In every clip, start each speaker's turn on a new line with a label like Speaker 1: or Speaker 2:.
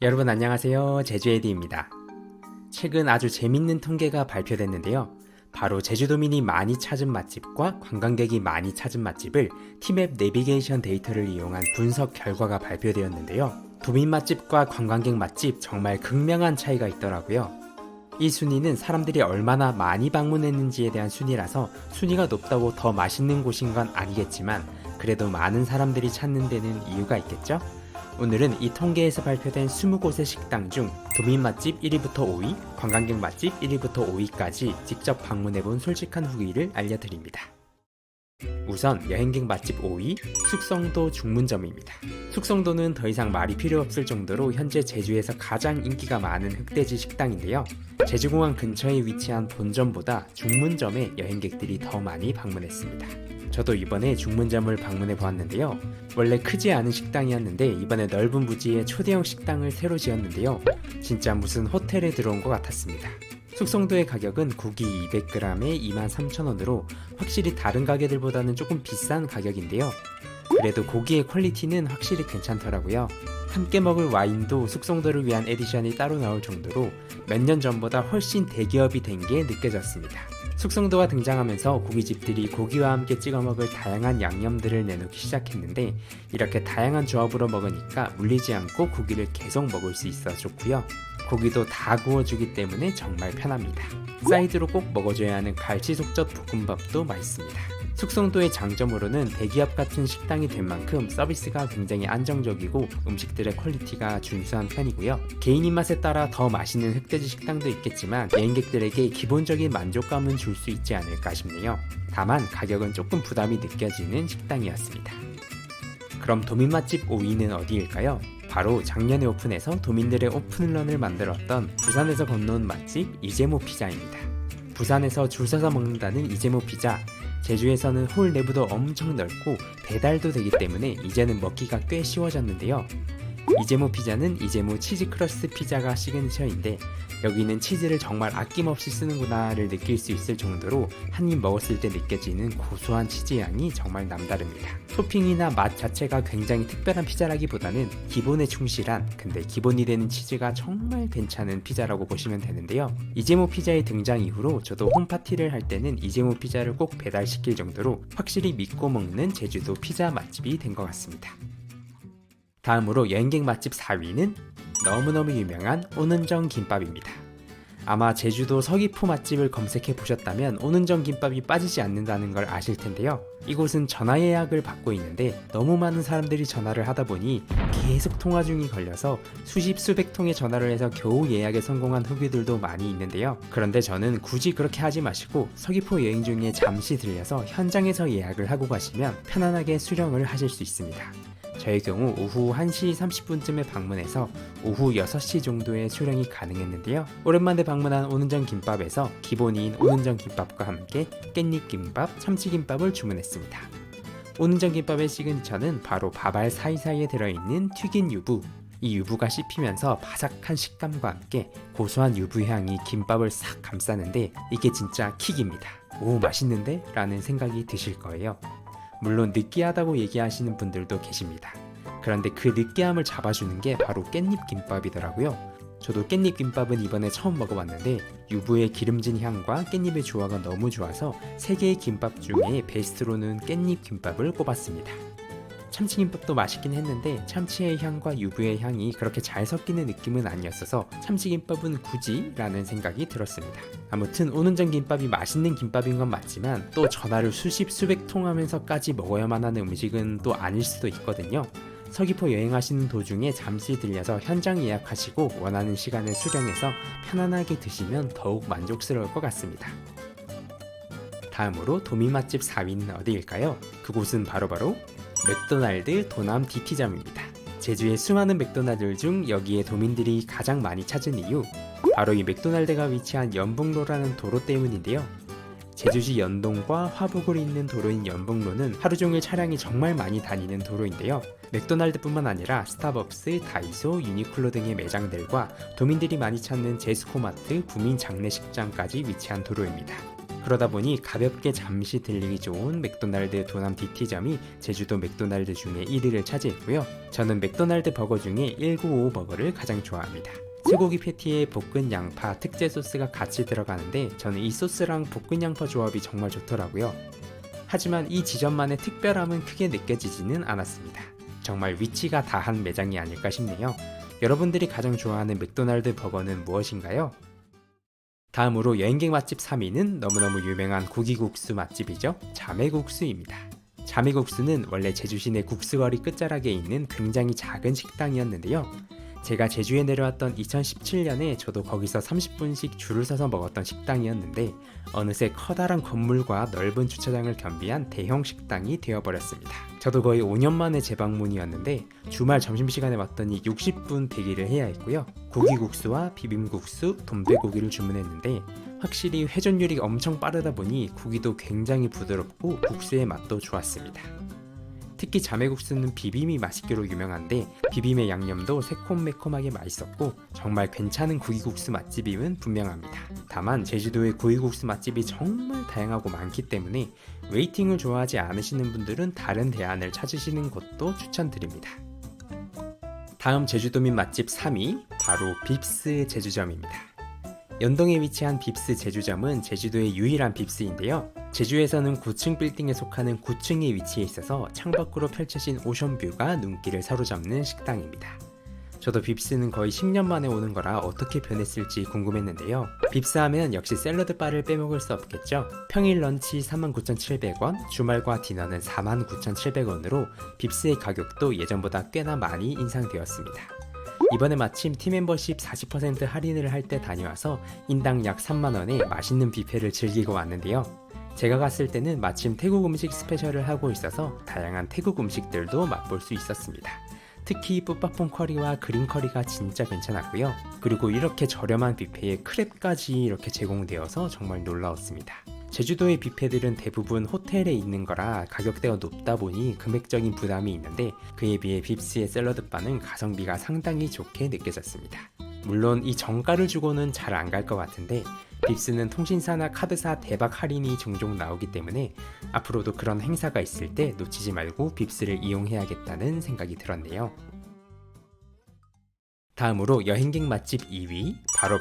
Speaker 1: 여러분 안녕하세요. 제주에디입니다. 최근 아주 재밌는 통계가 발표됐는데요. 바로 제주도민이 많이 찾은 맛집과 관광객이 많이 찾은 맛집을 티맵 내비게이션 데이터를 이용한 분석 결과가 발표되었는데요. 도민 맛집과 관광객 맛집 정말 극명한 차이가 있더라고요. 이 순위는 사람들이 얼마나 많이 방문했는지에 대한 순위라서 순위가 높다고 더 맛있는 곳인 건 아니겠지만 그래도 많은 사람들이 찾는 데는 이유가 있겠죠? 오늘은 이 통계에서 발표된 20곳의 식당 중 도민 맛집 1위부터 5위, 관광객 맛집 1위부터 5위까지 직접 방문해본 솔직한 후기를 알려드립니다. 우선 여행객 맛집 5위, 숙성도 중문점입니다. 숙성도는 더 이상 말이 필요 없을 정도로 현재 제주에서 가장 인기가 많은 흑돼지 식당인데요. 제주공항 근처에 위치한 본점보다 중문점에 여행객들이 더 많이 방문했습니다. 저도 이번에 중문점을 방문해 보았는데요. 원래 크지 않은 식당이었는데 이번에 넓은 부지에 초대형 식당을 새로 지었는데요. 진짜 무슨 호텔에 들어온 것 같았습니다. 숙성도의 가격은 고기 200g에 23,000원으로 확실히 다른 가게들보다는 조금 비싼 가격인데요. 그래도 고기의 퀄리티는 확실히 괜찮더라고요. 함께 먹을 와인도 숙성도를 위한 에디션이 따로 나올 정도로 몇 년 전보다 훨씬 대기업이 된 게 느껴졌습니다. 숙성도가 등장하면서 고깃집들이 고기와 함께 찍어 먹을 다양한 양념들을 내놓기 시작했는데 이렇게 다양한 조합으로 먹으니까 물리지 않고 고기를 계속 먹을 수 있어 좋고요. 고기도 다 구워주기 때문에 정말 편합니다. 사이드로 꼭 먹어줘야 하는 갈치속젓 볶음밥도 맛있습니다. 숙성도의 장점으로는 대기업 같은 식당이 된 만큼 서비스가 굉장히 안정적이고 음식들의 퀄리티가 준수한 편이고요. 개인 입맛에 따라 더 맛있는 흑돼지 식당도 있겠지만 여행객들에게 기본적인 만족감은 줄 수 있지 않을까 싶네요. 다만 가격은 조금 부담이 느껴지는 식당이었습니다. 그럼 도민 맛집 5위는 어디일까요? 바로 작년에 오픈해서 도민들의 오픈런을 만들었던 부산에서 건너온 맛집 이재모 피자입니다. 부산에서 줄 서서 먹는다는 이재모 피자, 제주에서는 홀 내부도 엄청 넓고 배달도 되기 때문에 이제는 먹기가 꽤 쉬워졌는데요. 이재모 피자는 이재모 치즈 크러스트 피자가 시그니처인데 여기는 치즈를 정말 아낌없이 쓰는구나를 느낄 수 있을 정도로 한 입 먹었을 때 느껴지는 고소한 치즈 향이 정말 남다릅니다. 토핑이나 맛 자체가 굉장히 특별한 피자라기보다는 기본에 충실한 근데 기본이 되는 치즈가 정말 괜찮은 피자라고 보시면 되는데요. 이재모 피자의 등장 이후로 저도 홈파티를 할 때는 이재모 피자를 꼭 배달시킬 정도로 확실히 믿고 먹는 제주도 피자 맛집이 된 것 같습니다. 다음으로 여행객 맛집 4위는 너무너무 유명한 오는정 김밥입니다. 아마 제주도 서귀포 맛집을 검색해 보셨다면 오는정 김밥이 빠지지 않는다는 걸 아실 텐데요. 이곳은 전화 예약을 받고 있는데 너무 많은 사람들이 전화를 하다 보니 계속 통화 중이 걸려서 수십 수백 통의 전화를 해서 겨우 예약에 성공한 후기들도 많이 있는데요. 그런데 저는 굳이 그렇게 하지 마시고 서귀포 여행 중에 잠시 들려서 현장에서 예약을 하고 가시면 편안하게 수령을 하실 수 있습니다. 저의 경우 오후 1시 30분쯤에 방문해서 오후 6시 정도에 수령이 가능했는데요. 오랜만에 방문한 오는정 김밥에서 기본인 오는정 김밥과 함께 깻잎 김밥, 참치김밥을 주문했습니다. 오는정 김밥의 시그니처는 바로 밥알 사이사이에 들어있는 튀긴 유부. 이 유부가 씹히면서 바삭한 식감과 함께 고소한 유부향이 김밥을 싹 감싸는데 이게 진짜 킥입니다. 오, 맛있는데? 라는 생각이 드실 거예요. 물론 느끼하다고 얘기하시는 분들도 계십니다. 그런데 그 느끼함을 잡아주는 게 바로 깻잎 김밥이더라고요. 저도 깻잎 김밥은 이번에 처음 먹어봤는데 유부의 기름진 향과 깻잎의 조화가 너무 좋아서 3개의 김밥 중에 베스트로는 깻잎 김밥을 꼽았습니다. 참치김밥도 맛있긴 했는데 참치의 향과 유부의 향이 그렇게 잘 섞이는 느낌은 아니었어서 참치김밥은 굳이? 라는 생각이 들었습니다. 아무튼 오는정 김밥이 맛있는 김밥인 건 맞지만 또 전화를 수십 수백 통 하면서까지 먹어야만 하는 음식은 또 아닐 수도 있거든요. 서귀포 여행하시는 도중에 잠시 들려서 현장 예약하시고 원하는 시간을 수령해서 편안하게 드시면 더욱 만족스러울 것 같습니다. 다음으로 도민 맛집 4위는 어디일까요? 그곳은 바로바로 맥도날드 도남 DT점입니다. 제주의 수많은 맥도날드 중 여기에 도민들이 가장 많이 찾은 이유 바로 이 맥도날드가 위치한 연북로라는 도로 때문인데요. 제주시 연동과 화북으로 있는 도로인 연북로는 하루 종일 차량이 정말 많이 다니는 도로인데요. 맥도날드뿐만 아니라 스타벅스, 다이소, 유니클로 등의 매장들과 도민들이 많이 찾는 제스코마트, 부민 장례식장까지 위치한 도로입니다. 그러다 보니 가볍게 잠시 들리기 좋은 맥도날드 도남 DT점이 제주도 맥도날드 중에 1위를 차지했고요. 저는 맥도날드 버거 중에 195 버거를 가장 좋아합니다. 쇠고기 패티에 볶은 양파 특제 소스가 같이 들어가는데 저는 이 소스랑 볶은 양파 조합이 정말 좋더라고요. 하지만 이 지점만의 특별함은 크게 느껴지지는 않았습니다. 정말 위치가 다한 매장이 아닐까 싶네요. 여러분들이 가장 좋아하는 맥도날드 버거는 무엇인가요? 다음으로 여행객 맛집 3위는 너무너무 유명한 고기국수 맛집이죠. 자매국수입니다. 자매국수는 원래 제주 시내 국수거리 끝자락에 있는 굉장히 작은 식당이었는데요. 제가 제주에 내려왔던 2017년에 저도 거기서 30분씩 줄을 서서 먹었던 식당이었는데 어느새 커다란 건물과 넓은 주차장을 겸비한 대형 식당이 되어버렸습니다. 저도 거의 5년 만에 재방문이었는데 주말 점심시간에 왔더니 60분 대기를 해야 했고요. 고기국수와 비빔국수, 돈베고기를 주문했는데 확실히 회전율이 엄청 빠르다 보니 고기도 굉장히 부드럽고 국수의 맛도 좋았습니다. 특히 자매국수는 비빔이 맛있기로 유명한데 비빔의 양념도 새콤매콤하게 맛있었고 정말 괜찮은 고기국수 맛집임은 분명합니다. 다만 제주도의 고기국수 맛집이 정말 다양하고 많기 때문에 웨이팅을 좋아하지 않으시는 분들은 다른 대안을 찾으시는 것도 추천드립니다. 다음 제주도민 맛집 3위 바로 빕스 제주점입니다. 연동에 위치한 빕스 제주점은 제주도의 유일한 빕스인데요. 제주에서는 9층 빌딩에 속하는 9층에 위치해 있어서 창밖으로 펼쳐진 오션뷰가 눈길을 사로잡는 식당입니다. 저도 빕스는 거의 10년 만에 오는 거라 어떻게 변했을지 궁금했는데요. 빕스 하면 역시 샐러드 바를 빼먹을 수 없겠죠. 평일 런치 49,700원, 주말과 디너는 49,700원으로 빕스의 가격도 예전보다 꽤나 많이 인상되었습니다. 이번에 마침 팀 멤버십 40% 할인을 할 때 다녀와서 인당 약 3만원에 맛있는 뷔페를 즐기고 왔는데요. 제가 갔을 때는 마침 태국 음식 스페셜을 하고 있어서 다양한 태국 음식들도 맛볼 수 있었습니다. 특히 뿌빠퐁 커리와 그린 커리가 진짜 괜찮았고요. 그리고 이렇게 저렴한 뷔페에 크랩까지 이렇게 제공되어서 정말 놀라웠습니다. 제주도의 뷔페들은 대부분 호텔에 있는 거라 가격대가 높다 보니 금액적인 부담이 있는데 그에 비해 빕스의 샐러드바는 가성비가 상당히 좋게 느껴졌습니다. 물론 이 정가를 주고는 잘 안 갈 것 같은데 빕스는 통신사나 카드사 대박 할인이 종종 나오기 때문에 앞으로도 그런 행사가 있을 때 놓치지 말고 빕스를 이용해야겠다는 생각이 들었네요. 다음으로 여행객 맛집 2위 바로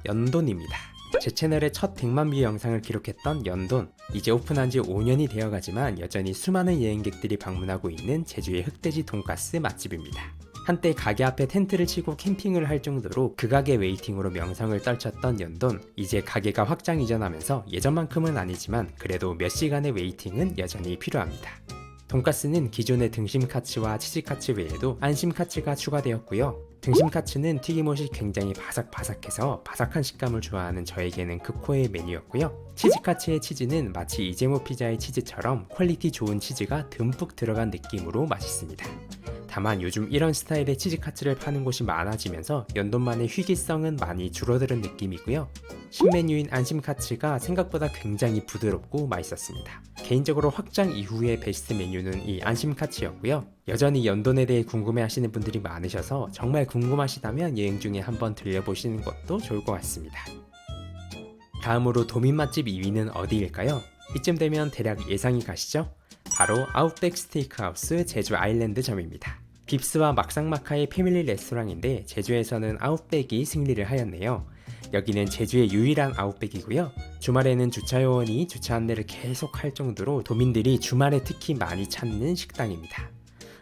Speaker 1: 연돈입니다. 제 채널의 첫 100만 뷰 영상을 기록했던 연돈, 이제 오픈한 지 5년이 되어가지만 여전히 수많은 여행객들이 방문하고 있는 제주의 흑돼지 돈가스 맛집입니다. 한때 가게 앞에 텐트를 치고 캠핑을 할 정도로 극악의 웨이팅으로 명성을 떨쳤던 연돈, 이제 가게가 확장 이전하면서 예전만큼은 아니지만 그래도 몇 시간의 웨이팅은 여전히 필요합니다. 돈가스는 기존의 등심 카츠와 치즈 카츠 외에도 안심 카츠가 추가되었고요. 등심 카츠는 튀김옷이 굉장히 바삭바삭해서 바삭한 식감을 좋아하는 저에게는 극호의 메뉴였고요. 치즈 카츠의 치즈는 마치 이재모 피자의 치즈처럼 퀄리티 좋은 치즈가 듬뿍 들어간 느낌으로 맛있습니다. 다만 요즘 이런 스타일의 치즈 카츠를 파는 곳이 많아지면서 연돈만의 희귀성은 많이 줄어드는 느낌이고요. 신메뉴인 안심 카츠가 생각보다 굉장히 부드럽고 맛있었습니다. 개인적으로 확장 이후의 베스트 메뉴는 이 안심 카츠였고요. 여전히 연돈에 대해 궁금해하시는 분들이 많으셔서 정말 궁금하시다면 여행 중에 한번 들려보시는 것도 좋을 것 같습니다. 다음으로 도민 맛집 2위는 어디일까요? 이쯤 되면 대략 예상이 가시죠? 바로 아웃백 스테이크하우스 제주 아일랜드점입니다. 빕스와 막상막하의 패밀리 레스토랑인데 제주에서는 아웃백이 승리를 하였네요. 여기는 제주의 유일한 아웃백이고요. 주말에는 주차 요원이 주차 안내를 계속 할 정도로 도민들이 주말에 특히 많이 찾는 식당입니다.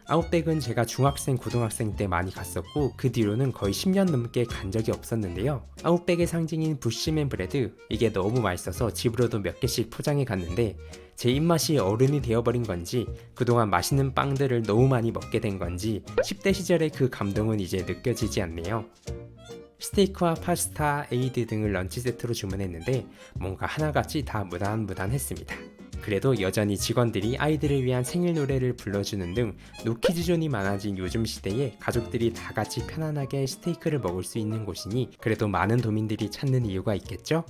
Speaker 1: 아웃백은 제가 중학생, 고등학생 때 많이 갔었고 그 뒤로는 거의 10년 넘게 간 적이 없었는데요. 아웃백의 상징인 부시맨 브레드, 이게 너무 맛있어서 집으로도 몇 개씩 포장해 갔는데 제 입맛이 어른이 되어버린 건지 그동안 맛있는 빵들을 너무 많이 먹게 된 건지 10대 시절의 그 감동은 이제 느껴지지 않네요. 스테이크와 파스타, 에이드 등을 런치 세트로 주문했는데 뭔가 하나같이 다 무난무난했습니다. 그래도 여전히 직원들이 아이들을 위한 생일 노래를 불러주는 등 노키즈존이 많아진 요즘 시대에 가족들이 다 같이 편안하게 스테이크를 먹을 수 있는 곳이니 그래도 많은 도민들이 찾는 이유가 있겠죠?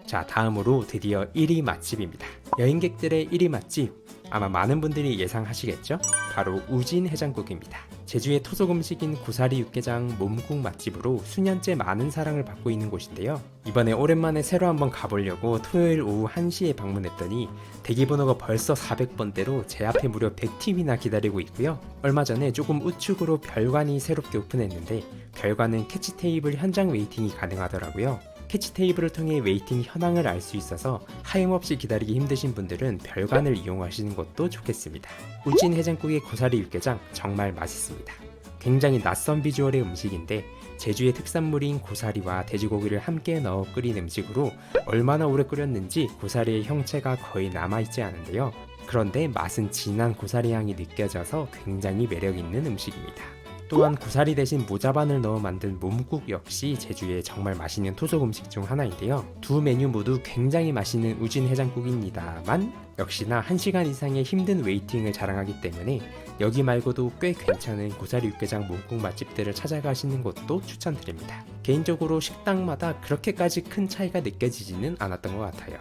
Speaker 1: 자, 다음으로 드디어 1위 맛집입니다. 여행객들의 1위 맛집, 아마 많은 분들이 예상하시겠죠? 바로 우진 해장국입니다. 제주의 토속 음식인 고사리 육개장 몸국 맛집으로 수년째 많은 사랑을 받고 있는 곳인데요. 이번에 오랜만에 새로 한번 가보려고 토요일 오후 1시에 방문했더니 대기번호가 벌써 400번대로 제 앞에 무려 100팀이나 기다리고 있고요. 얼마 전에 조금 우측으로 별관이 새롭게 오픈했는데 별관은 캐치 테이블 현장 웨이팅이 가능하더라고요. 캐치 테이블을 통해 웨이팅 현황을 알 수 있어서 하염없이 기다리기 힘드신 분들은 별관을 이용하시는 것도 좋겠습니다. 우진 해장국의 고사리 육개장 정말 맛있습니다. 굉장히 낯선 비주얼의 음식인데 제주의 특산물인 고사리와 돼지고기를 함께 넣어 끓인 음식으로 얼마나 오래 끓였는지 고사리의 형체가 거의 남아있지 않은데요. 그런데 맛은 진한 고사리 향이 느껴져서 굉장히 매력있는 음식입니다. 또한 고사리 대신 모자반을 넣어 만든 몸국 역시 제주의 정말 맛있는 토속 음식 중 하나인데요. 두 메뉴 모두 굉장히 맛있는 우진 해장국입니다만 역시나 1시간 이상의 힘든 웨이팅을 자랑하기 때문에 여기 말고도 꽤 괜찮은 고사리 육개장 몸국 맛집들을 찾아가시는 것도 추천드립니다. 개인적으로 식당마다 그렇게까지 큰 차이가 느껴지지는 않았던 것 같아요.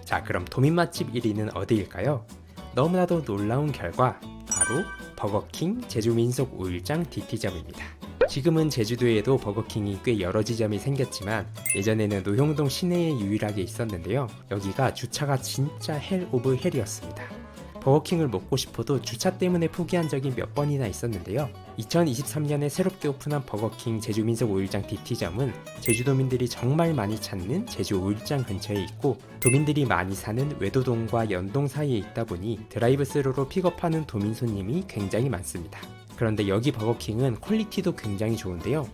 Speaker 1: 자, 그럼 도민 맛집 1위는 어디일까요? 너무나도 놀라운 결과 바로 버거킹 제주 민속 5일장 DT점입니다. 지금은 제주도에도 버거킹이 꽤 여러 지점이 생겼지만 예전에는 노형동 시내에 유일하게 있었는데요. 여기가 주차가 진짜 헬 오브 헬이었습니다. 버거킹을 먹고 싶어도 주차 때문에 포기한 적이 몇 번이나 있었는데요. 2023년에 새롭게 오픈한 버거킹 제주 민속 5일장 DT점은 제주도민들이 정말 많이 찾는 제주 5일장 근처에 있고 도민들이 많이 사는 외도동과 연동 사이에 있다 보니 드라이브 스루로 픽업하는 도민 손님이 굉장히 많습니다. 그런데 여기 버거킹은 퀄리티도 굉장히 좋은데요.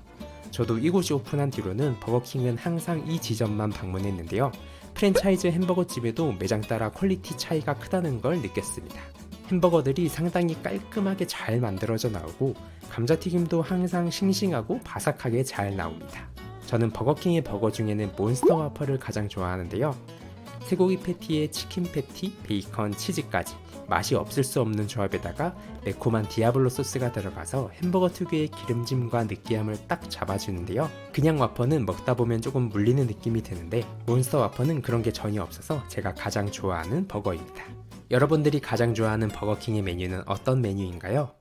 Speaker 1: 저도 이곳이 오픈한 뒤로는 버거킹은 항상 이 지점만 방문했는데요. 프랜차이즈 햄버거집에도 매장 따라 퀄리티 차이가 크다는 걸 느꼈습니다. 햄버거들이 상당히 깔끔하게 잘 만들어져 나오고 감자튀김도 항상 싱싱하고 바삭하게 잘 나옵니다. 저는 버거킹의 버거 중에는 몬스터 와퍼를 가장 좋아하는데요. 쇠고기 패티에 치킨 패티, 베이컨, 치즈까지 맛이 없을 수 없는 조합에다가 매콤한 디아블로 소스가 들어가서 햄버거 특유의 기름짐과 느끼함을 딱 잡아주는데요. 그냥 와퍼는 먹다 보면 조금 물리는 느낌이 드는데 몬스터 와퍼는 그런 게 전혀 없어서 제가 가장 좋아하는 버거입니다. 여러분들이 가장 좋아하는 버거킹의 메뉴는 어떤 메뉴인가요?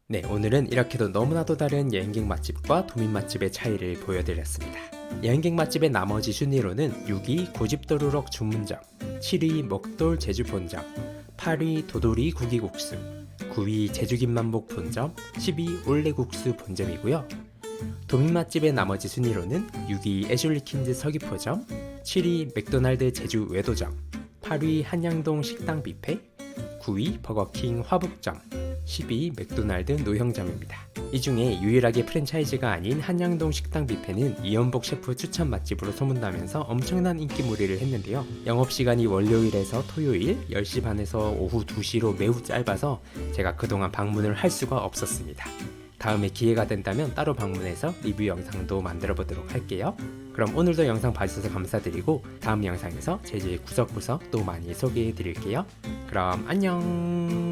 Speaker 1: 네, 오늘은 이렇게도 너무나도 다른 여행객 맛집과 도민 맛집의 차이를 보여드렸습니다. 여행객 맛집의 나머지 순위로는 6위 고집도루럭 주문점, 7위 먹돌 제주 본점, 8위 도돌이 구기국수, 9위 제주김만복 본점, 10위 올레국수 본점이고요. 도민 맛집의 나머지 순위로는 6위 애슐리킨즈 서귀포점, 7위 맥도날드 제주 외도점, 8위 한양동 식당 뷔페, 9위 버거킹 화북점, 10위 맥도날드 노형점입니다. 이 중에 유일하게 프랜차이즈가 아닌 한양동 식당 뷔페는 이연복 셰프 추천 맛집으로 소문나면서 엄청난 인기몰이를 했는데요. 영업시간이 월요일에서 토요일 10시 반에서 오후 2시로 매우 짧아서 제가 그동안 방문을 할 수가 없었습니다. 다음에 기회가 된다면 따로 방문해서 리뷰 영상도 만들어 보도록 할게요. 그럼 오늘도 영상 봐주셔서 감사드리고 다음 영상에서 제주의 구석구석 또 많이 소개해 드릴게요. 그럼 안녕.